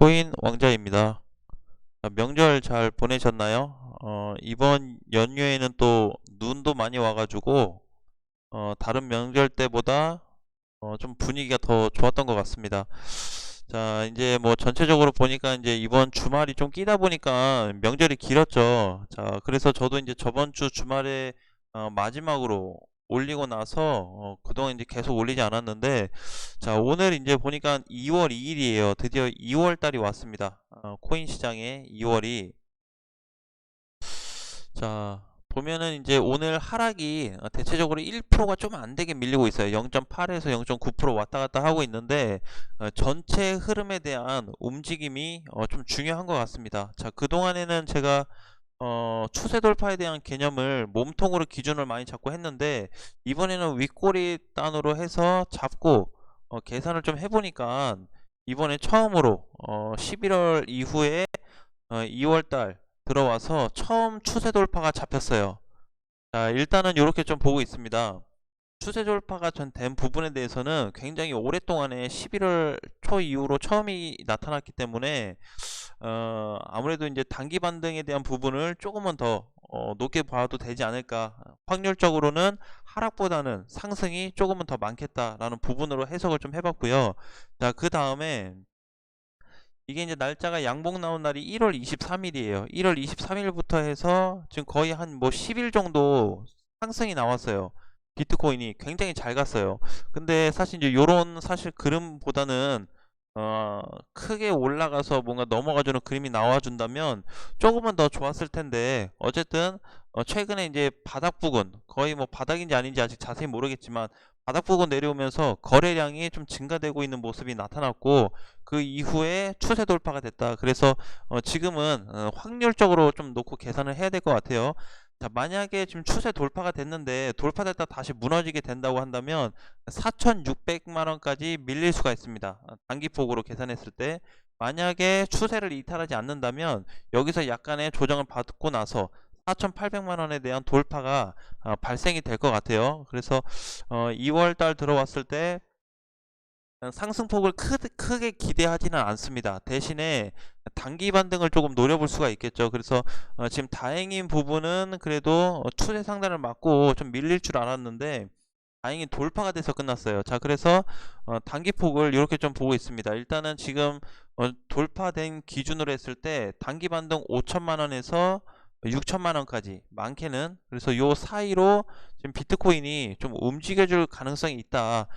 코인 왕자입니다. 명절 잘 보내셨나요? 이번 연휴에는 또 눈도 많이 와가지고 다른 명절 때보다 좀 분위기가 더 좋았던 것 같습니다. 자, 이제 뭐 전체적으로 보니까 이제 이번 주말이 좀 끼다 보니까 명절이 길었죠. 자, 그래서 저도 이제 저번 주 주말에 마지막으로 올리고 나서 그동안 이제 계속 올리지 않았는데, 자, 오늘 이제 보니까 2월 2일이에요. 드디어 2월 달이 왔습니다. 코인 시장에 2월이. 자, 보면은 이제 오늘 하락이 대체적으로 1%가 좀 안 되게 밀리고 있어요. 0.8에서 0.9% 왔다 갔다 하고 있는데, 전체 흐름에 대한 움직임이 좀 중요한 것 같습니다. 자, 그동안에는 제가 추세 돌파에 대한 개념을 몸통으로 기준을 많이 잡고 했는데, 이번에는 윗꼬리 단으로 해서 잡고 계산을 좀 해보니까, 이번에 처음으로 11월 이후에 2월달 들어와서 처음 추세 돌파가 잡혔어요. 자, 일단은 이렇게 좀 보고 있습니다. 추세 돌파가 전 된 부분에 대해서는 굉장히 오랫동안에 11월 초 이후로 처음이 나타났기 때문에 아무래도 이제 단기 반등에 대한 부분을 조금은 더 높게 봐도 되지 않을까. 확률적으로는 하락보다는 상승이 조금은 더 많겠다라는 부분으로 해석을 좀 해봤고요. 자, 그 다음에 이게 이제 날짜가 양봉 나온 날이 1월 23일이에요. 1월 23일부터 해서 지금 거의 한 뭐 10일 정도 상승이 나왔어요. 비트코인이 굉장히 잘 갔어요. 근데 사실 이제 요런 사실 그림보다는 크게 올라가서 뭔가 넘어가주는 그림이 나와준다면 조금은 더 좋았을 텐데, 어쨌든 최근에 이제 바닥 부근, 거의 뭐 바닥인지 아닌지 아직 자세히 모르겠지만 바닥 부근 내려오면서 거래량이 좀 증가되고 있는 모습이 나타났고, 그 이후에 추세 돌파가 됐다. 그래서 지금은 확률적으로 좀 놓고 계산을 해야 될 것 같아요. 자, 만약에 지금 추세 돌파가 됐는데 돌파됐다 다시 무너지게 된다고 한다면 4,600만 원까지 밀릴 수가 있습니다. 단기폭으로 계산했을 때 만약에 추세를 이탈하지 않는다면 여기서 약간의 조정을 받고 나서 4,800만 원에 대한 돌파가 발생이 될 것 같아요. 그래서 2월 달 들어왔을 때 상승폭을 크게 기대하지는 않습니다. 대신에 단기 반등을 조금 노려볼 수가 있겠죠. 그래서 지금 다행인 부분은 그래도 추세 상단을 맞고 좀 밀릴 줄 알았는데 다행히 돌파가 돼서 끝났어요. 자, 그래서 단기 폭을 이렇게 좀 보고 있습니다. 일단은 지금 돌파된 기준으로 했을 때 단기 반등 5천만 원에서 6천만 원까지 많게는, 그래서 요 사이로 지금 비트코인이 좀 움직여줄 가능성이 있다.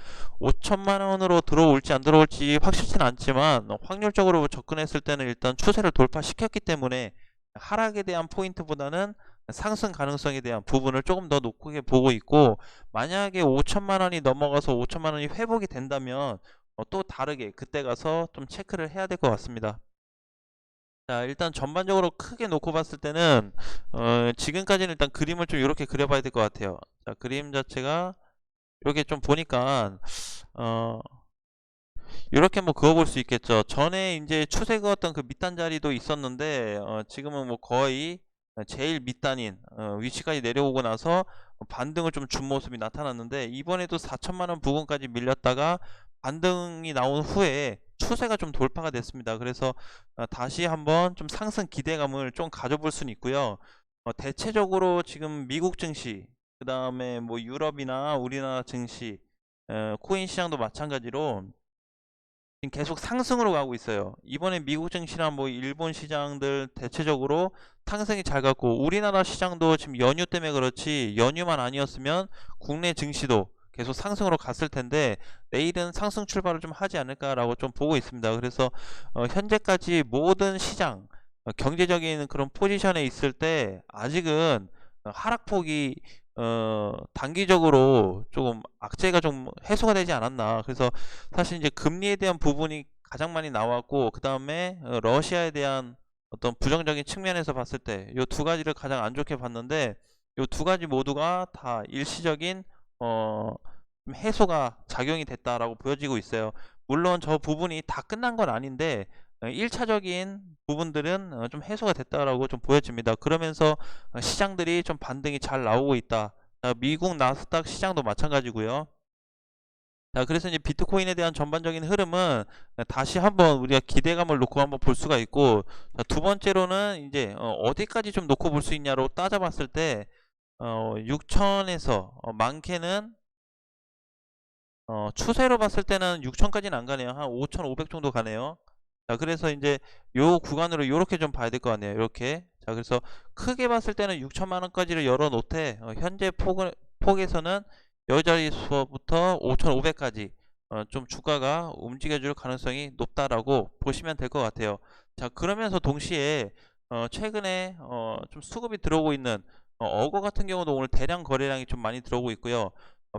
5천만 원으로 들어올지 안 들어올지 확실치는 않지만 확률적으로 접근했을 때는 일단 추세를 돌파시켰기 때문에 하락에 대한 포인트보다는 상승 가능성에 대한 부분을 조금 더 높게 보고 있고, 만약에 5천만 원이 넘어가서 5천만 원이 회복이 된다면 또 다르게 그때 가서 좀 체크를 해야 될 것 같습니다. 자, 일단 전반적으로 크게 놓고 봤을 때는 지금까지는 일단 그림을 좀 이렇게 그려봐야 될 것 같아요. 자, 그림 자체가 이렇게 좀 보니까 어 이렇게 뭐 그어볼 수 있겠죠. 전에 이제 추세 그었던 그 밑단 자리도 있었는데 지금은 뭐 거의 제일 밑단인 위치까지 내려오고 나서 반등을 좀 준 모습이 나타났는데, 이번에도 4천만 원 부근까지 밀렸다가 반등이 나온 후에 추세가 좀 돌파가 됐습니다. 그래서 다시 한번 좀 상승 기대감을 좀 가져볼 수는 있고요. 대체적으로 지금 미국 증시, 그 다음에 뭐 유럽이나 우리나라 증시, 코인 시장도 마찬가지로 지금 계속 상승으로 가고 있어요. 이번에 미국 증시나 뭐 일본 시장들 대체적으로 상승이 잘 갔고, 우리나라 시장도 지금 연휴 때문에 그렇지 연휴만 아니었으면 국내 증시도 계속 상승으로 갔을 텐데, 내일은 상승 출발을 좀 하지 않을까라고 좀 보고 있습니다. 그래서 현재까지 모든 시장 경제적인 그런 포지션에 있을 때 아직은 하락폭이 단기적으로 조금 악재가 좀 해소가 되지 않았나. 그래서 사실 이제 금리에 대한 부분이 가장 많이 나왔고, 그 다음에 러시아에 대한 어떤 부정적인 측면에서 봤을 때 이 두 가지를 가장 안 좋게 봤는데, 이 두 가지 모두가 다 일시적인 좀 해소가 작용이 됐다라고 보여지고 있어요. 물론 저 부분이 다 끝난 건 아닌데 1차적인 부분들은 좀 해소가 됐다라고 좀 보여집니다. 그러면서 시장들이 좀 반등이 잘 나오고 있다. 미국 나스닥 시장도 마찬가지고요. 자, 그래서 이제 비트코인에 대한 전반적인 흐름은 다시 한번 우리가 기대감을 놓고 한번 볼 수가 있고, 자, 두 번째로는 이제 어디까지 좀 놓고 볼 수 있냐로 따져봤을 때 6천에서 많게는 추세로 봤을 때는 6천까지는 안 가네요. 한 5,500 정도 가네요. 자, 그래서 이제 요 구간으로 요렇게 좀 봐야 될 것 같네요. 이렇게. 자, 그래서 크게 봤을 때는 6천만 원까지를 열어 놓되 현재 폭에서는 여 자리서부터 5,500까지 좀 주가가 움직여줄 가능성이 높다라고 보시면 될 것 같아요. 자, 그러면서 동시에 최근에 좀 수급이 들어오고 있는 어거 같은 경우도 오늘 대량 거래량이 좀 많이 들어오고 있고요.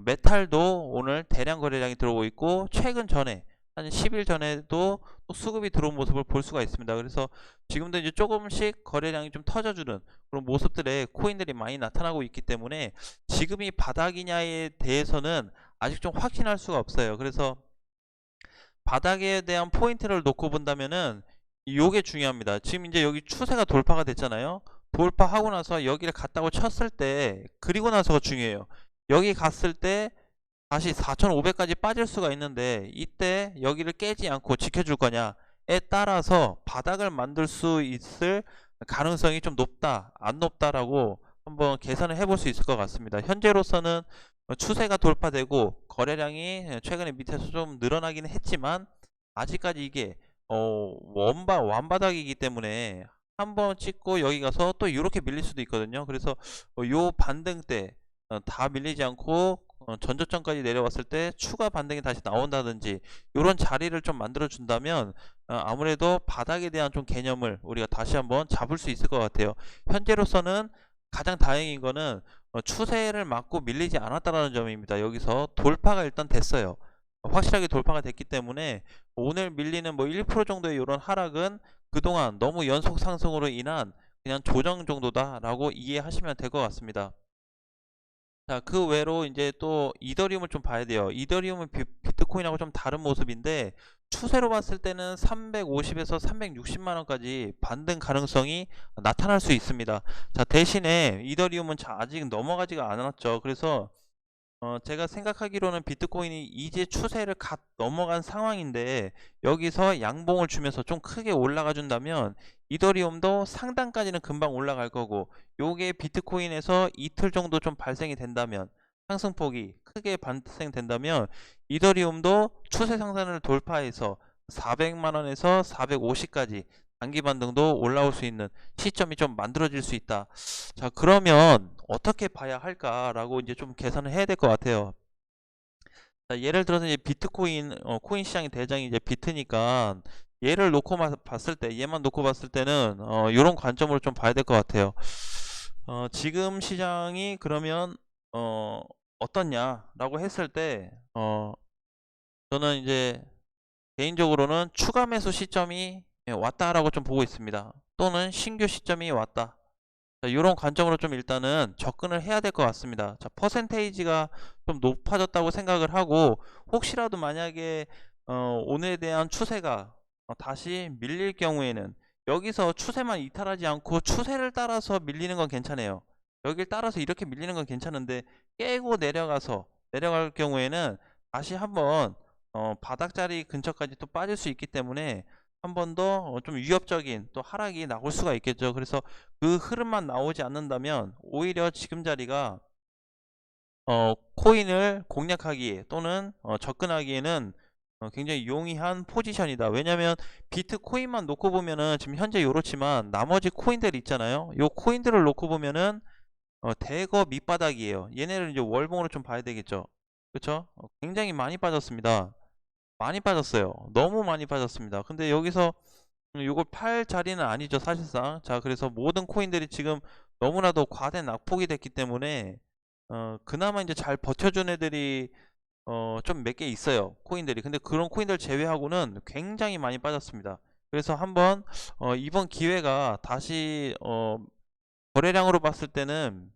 메탈도 오늘 대량 거래량이 들어오고 있고, 최근 전에 한 10일 전에도 또 수급이 들어온 모습을 볼 수가 있습니다. 그래서 지금도 이제 조금씩 거래량이 좀 터져주는 그런 모습들의 코인들이 많이 나타나고 있기 때문에 지금이 바닥이냐에 대해서는 아직 좀 확신할 수가 없어요. 그래서 바닥에 대한 포인트를 놓고 본다면은 요게 중요합니다. 지금 이제 여기 추세가 돌파가 됐잖아요. 돌파하고 나서 여기를 갔다고 쳤을 때, 그리고 나서가 중요해요. 여기 갔을 때 다시 4,500까지 빠질 수가 있는데, 이때 여기를 깨지 않고 지켜줄 거냐에 따라서 바닥을 만들 수 있을 가능성이 좀 높다, 안 높다라고 한번 계산을 해볼 수 있을 것 같습니다. 현재로서는 추세가 돌파되고 거래량이 최근에 밑에서 좀 늘어나긴 했지만, 아직까지 이게 완바닥이기 때문에 한번 찍고 여기 가서 또 이렇게 밀릴 수도 있거든요. 그래서 요 반등 때 다 밀리지 않고 전저점까지 내려왔을 때 추가 반등이 다시 나온다든지 이런 자리를 좀 만들어 준다면 아무래도 바닥에 대한 좀 개념을 우리가 다시 한번 잡을 수 있을 것 같아요. 현재로서는 가장 다행인 거는 추세를 막고 밀리지 않았다라는 점입니다. 여기서 돌파가 일단 됐어요. 확실하게 돌파가 됐기 때문에 오늘 밀리는 뭐 1% 정도의 이런 하락은 그동안 너무 연속 상승으로 인한 그냥 조정 정도다라고 이해하시면 될 것 같습니다. 자, 그 외로 이제 또 이더리움을 좀 봐야 돼요. 이더리움은 비트코인하고 좀 다른 모습인데, 추세로 봤을 때는 350에서 360만 원까지 반등 가능성이 나타날 수 있습니다. 자, 대신에 이더리움은 아직 넘어가지가 않았죠. 그래서 제가 생각하기로는 비트코인이 이제 추세를 갓 넘어간 상황인데, 여기서 양봉을 주면서 좀 크게 올라가 준다면 이더리움도 상단까지는 금방 올라갈 거고, 요게 비트코인에서 이틀 정도 좀 발생이 된다면, 상승폭이 크게 발생된다면 이더리움도 추세 상단을 돌파해서 400만 원에서 450까지 단기 반등도 올라올 수 있는 시점이 좀 만들어질 수 있다. 자, 그러면 어떻게 봐야 할까라고 이제 좀 계산을 해야 될 것 같아요. 자, 예를 들어서 이제 비트코인 코인 시장의 대장이 이제 비트니까, 얘를 놓고 봤을 때, 얘만 놓고 봤을 때는 이런 관점으로 좀 봐야 될 것 같아요. 지금 시장이 그러면 어떻냐라고 했을 때 저는 이제 개인적으로는 추가 매수 시점이 왔다라고 좀 보고 있습니다. 또는 신규 시점이 왔다. 자, 이런 관점으로 좀 일단은 접근을 해야 될 것 같습니다. 자, 퍼센테이지가 좀 높아졌다고 생각을 하고, 혹시라도 만약에 오늘에 대한 추세가 다시 밀릴 경우에는 여기서 추세만 이탈하지 않고 추세를 따라서 밀리는 건 괜찮아요. 여길 따라서 이렇게 밀리는 건 괜찮은데, 깨고 내려갈 경우에는 다시 한번 바닥자리 근처까지 또 빠질 수 있기 때문에 한 번 더 좀 위협적인 또 하락이 나올 수가 있겠죠. 그래서 그 흐름만 나오지 않는다면 오히려 지금 자리가 코인을 공략하기에 또는 접근하기에는 굉장히 용이한 포지션이다. 왜냐면 비트코인만 놓고 보면은 지금 현재 요렇지만 나머지 코인들 있잖아요. 요 코인들을 놓고 보면은 대거 밑바닥이에요. 얘네를 이제 월봉으로 좀 봐야 되겠죠. 그쵸? 굉장히 많이 빠졌습니다. 많이 빠졌어요. 너무 많이 빠졌습니다. 근데 여기서 요걸 팔 자리는 아니죠, 사실상. 자, 그래서 모든 코인들이 지금 너무나도 과대 낙폭이 됐기 때문에 그나마 이제 잘 버텨준 애들이 좀 몇 개 있어요, 코인들이. 근데 그런 코인들 제외하고는 굉장히 많이 빠졌습니다. 그래서 한번 이번 기회가 다시 거래량으로 봤을 때는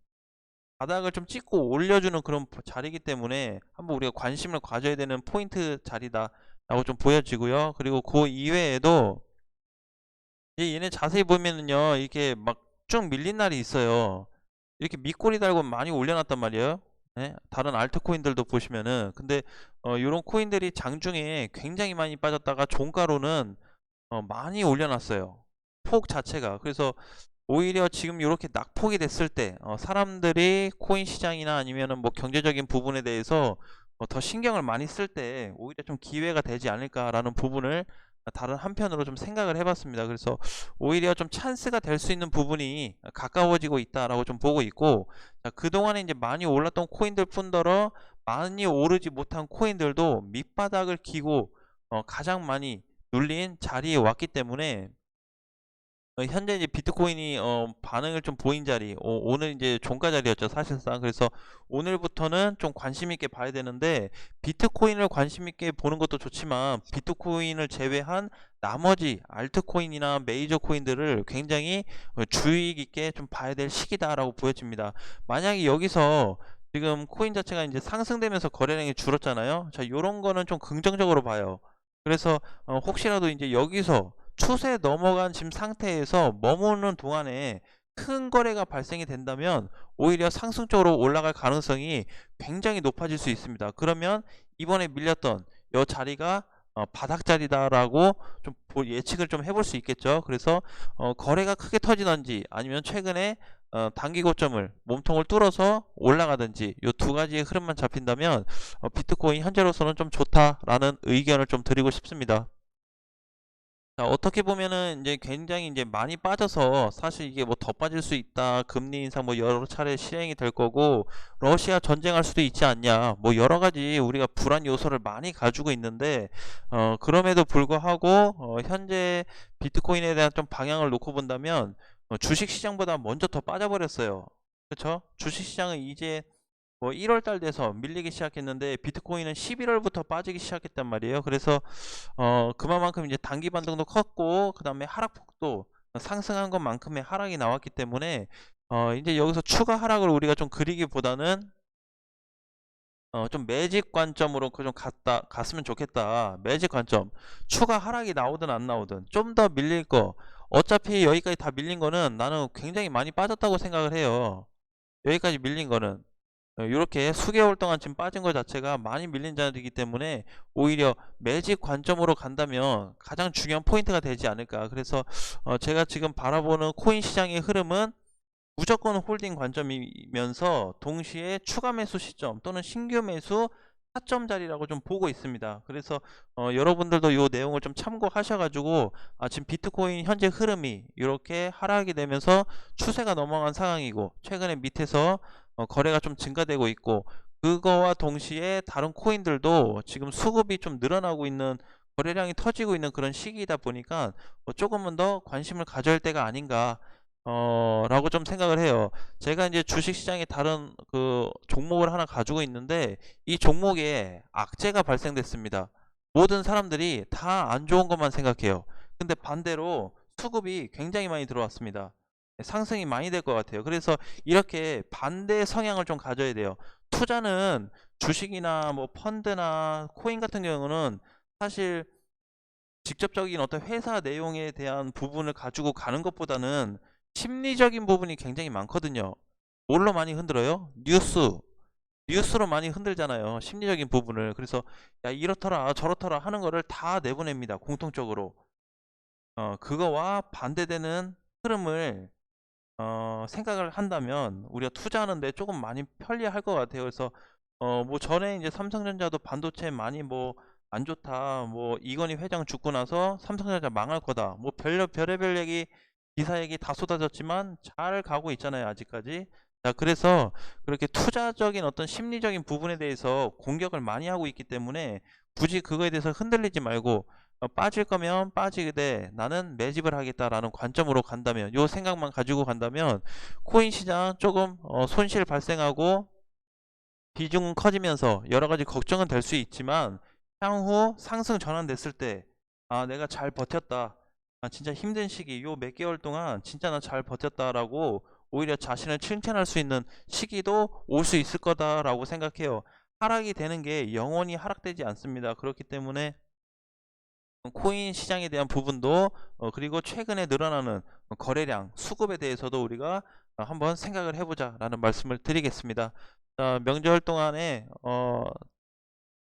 바닥을 좀 찍고 올려주는 그런 자리이기 때문에 한번 우리가 관심을 가져야 되는 포인트 자리다라고 좀 보여지고요. 그리고 그 이외에도 얘네 자세히 보면은요, 이렇게 막 쭉 밀린 날이 있어요. 이렇게 밑꼬리 달고 많이 올려놨단 말이에요. 네? 다른 알트코인들도 보시면은 근데 요런 코인들이 장중에 굉장히 많이 빠졌다가 종가로는 많이 올려놨어요. 폭 자체가. 그래서 오히려 지금 요렇게 낙폭이 됐을 때 사람들이 코인 시장이나 아니면은 뭐 경제적인 부분에 대해서 더 신경을 많이 쓸 때 오히려 좀 기회가 되지 않을까라는 부분을 다른 한편으로 좀 생각을 해봤습니다. 그래서 오히려 좀 찬스가 될 수 있는 부분이 가까워지고 있다라고 좀 보고 있고, 자, 그동안에 이제 많이 올랐던 코인들 뿐더러 많이 오르지 못한 코인들도 밑바닥을 기고 가장 많이 눌린 자리에 왔기 때문에 현재 이제 비트코인이 반응을 좀 보인 자리, 오늘 이제 종가 자리였죠 사실상. 그래서 오늘부터는 좀 관심 있게 봐야 되는데, 비트코인을 관심 있게 보는 것도 좋지만 비트코인을 제외한 나머지 알트코인이나 메이저 코인들을 굉장히 주의 깊게 좀 봐야 될 시기다라고 보여집니다. 만약에 여기서 지금 코인 자체가 이제 상승되면서 거래량이 줄었잖아요. 자, 요런 거는 좀 긍정적으로 봐요. 그래서 혹시라도 이제 여기서 추세 넘어간 지금 상태에서 머무는 동안에 큰 거래가 발생이 된다면 오히려 상승적으로 올라갈 가능성이 굉장히 높아질 수 있습니다. 그러면 이번에 밀렸던 이 자리가 바닥 자리다라고 좀 예측을 좀 해볼 수 있겠죠. 그래서 거래가 크게 터지던지 아니면 최근에 단기 고점을 몸통을 뚫어서 올라가든지 이 두 가지의 흐름만 잡힌다면 비트코인 현재로서는 좀 좋다라는 의견을 좀 드리고 싶습니다. 자, 어떻게 보면은 이제 굉장히 이제 많이 빠져서 사실 이게 뭐 더 빠질 수 있다. 금리 인상 뭐 여러 차례 실행이 될 거고 러시아 전쟁할 수도 있지 않냐. 뭐 여러 가지 우리가 불안 요소를 많이 가지고 있는데 그럼에도 불구하고 현재 비트코인에 대한 좀 방향을 놓고 본다면 주식 시장보다 먼저 더 빠져버렸어요. 그렇죠? 주식 시장은 이제 뭐 1월 달 돼서 밀리기 시작했는데 비트코인은 11월부터 빠지기 시작했단 말이에요. 그래서 그만큼 이제 단기 반등도 컸고 그 다음에 하락폭도 상승한 것만큼의 하락이 나왔기 때문에 이제 여기서 추가 하락을 우리가 좀 그리기보다는 좀 매직 관점으로 그 좀 갔으면 좋겠다. 매직 관점. 추가 하락이 나오든 안 나오든 좀 더 밀릴 거. 어차피 여기까지 다 밀린 거는 나는 굉장히 많이 빠졌다고 생각을 해요. 여기까지 밀린 거는. 이렇게 수개월 동안 지금 빠진 것 자체가 많이 밀린 자리이기 때문에 오히려 매직 관점으로 간다면 가장 중요한 포인트가 되지 않을까. 그래서 제가 지금 바라보는 코인 시장의 흐름은 무조건 홀딩 관점이면서 동시에 추가 매수 시점 또는 신규 매수 타점 자리라고 좀 보고 있습니다. 그래서 여러분들도 이 내용을 좀 참고하셔가지고 지금 비트코인 현재 흐름이 이렇게 하락이 되면서 추세가 넘어간 상황이고 최근에 밑에서 거래가 좀 증가되고 있고 그거와 동시에 다른 코인들도 지금 수급이 좀 늘어나고 있는 거래량이 터지고 있는 그런 시기이다 보니까 조금은 더 관심을 가져야 할 때가 아닌가 라고 좀 생각을 해요. 제가 이제 주식시장에 다른 그 종목을 하나 가지고 있는데 이 종목에 악재가 발생됐습니다. 모든 사람들이 다 안 좋은 것만 생각해요. 근데 반대로 수급이 굉장히 많이 들어왔습니다. 상승이 많이 될 것 같아요. 그래서 이렇게 반대 성향을 좀 가져야 돼요. 투자는 주식이나 뭐 펀드나 코인 같은 경우는 사실 직접적인 어떤 회사 내용에 대한 부분을 가지고 가는 것보다는 심리적인 부분이 굉장히 많거든요. 뭘로 많이 흔들어요? 뉴스로 많이 흔들잖아요. 심리적인 부분을. 그래서 야 이렇더라 저렇더라 하는 거를 다 내보냅니다. 공통적으로. 그거와 반대되는 흐름을 생각을 한다면 우리가 투자하는데 조금 많이 편리할 것 같아요. 그래서 뭐 전에 이제 삼성전자도 반도체 많이 뭐 안 좋다, 뭐 이건희 회장 죽고 나서 삼성전자 망할 거다, 뭐 별의별 얘기, 기사 얘기 다 쏟아졌지만 잘 가고 있잖아요 아직까지. 자, 그래서 그렇게 투자적인 어떤 심리적인 부분에 대해서 공격을 많이 하고 있기 때문에 굳이 그거에 대해서 흔들리지 말고 빠질 거면 빠지되 나는 매집을 하겠다라는 관점으로 간다면, 요 생각만 가지고 간다면 코인 시장 조금 손실 발생하고 비중은 커지면서 여러 가지 걱정은 될 수 있지만 향후 상승 전환됐을 때 내가 잘 버텼다, 진짜 힘든 시기 요 몇 개월 동안 진짜 나 잘 버텼다라고 오히려 자신을 칭찬할 수 있는 시기도 올 수 있을 거다라고 생각해요. 하락이 되는 게 영원히 하락되지 않습니다. 그렇기 때문에 코인 시장에 대한 부분도 그리고 최근에 늘어나는 거래량, 수급에 대해서도 우리가 한번 생각을 해보자 라는 말씀을 드리겠습니다. 명절 동안에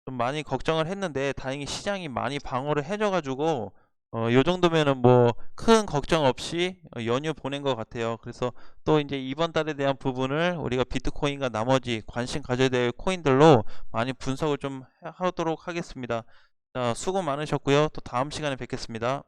좀 많이 걱정을 했는데 다행히 시장이 많이 방어를 해줘 가지고 요 정도면은 뭐 큰 걱정 없이 연휴 보낸 것 같아요. 그래서 또 이제 이번 달에 대한 부분을 우리가 비트코인과 나머지 관심 가져야 될 코인들로 많이 분석을 좀 하도록 하겠습니다. 수고 많으셨고요. 또 다음 시간에 뵙겠습니다.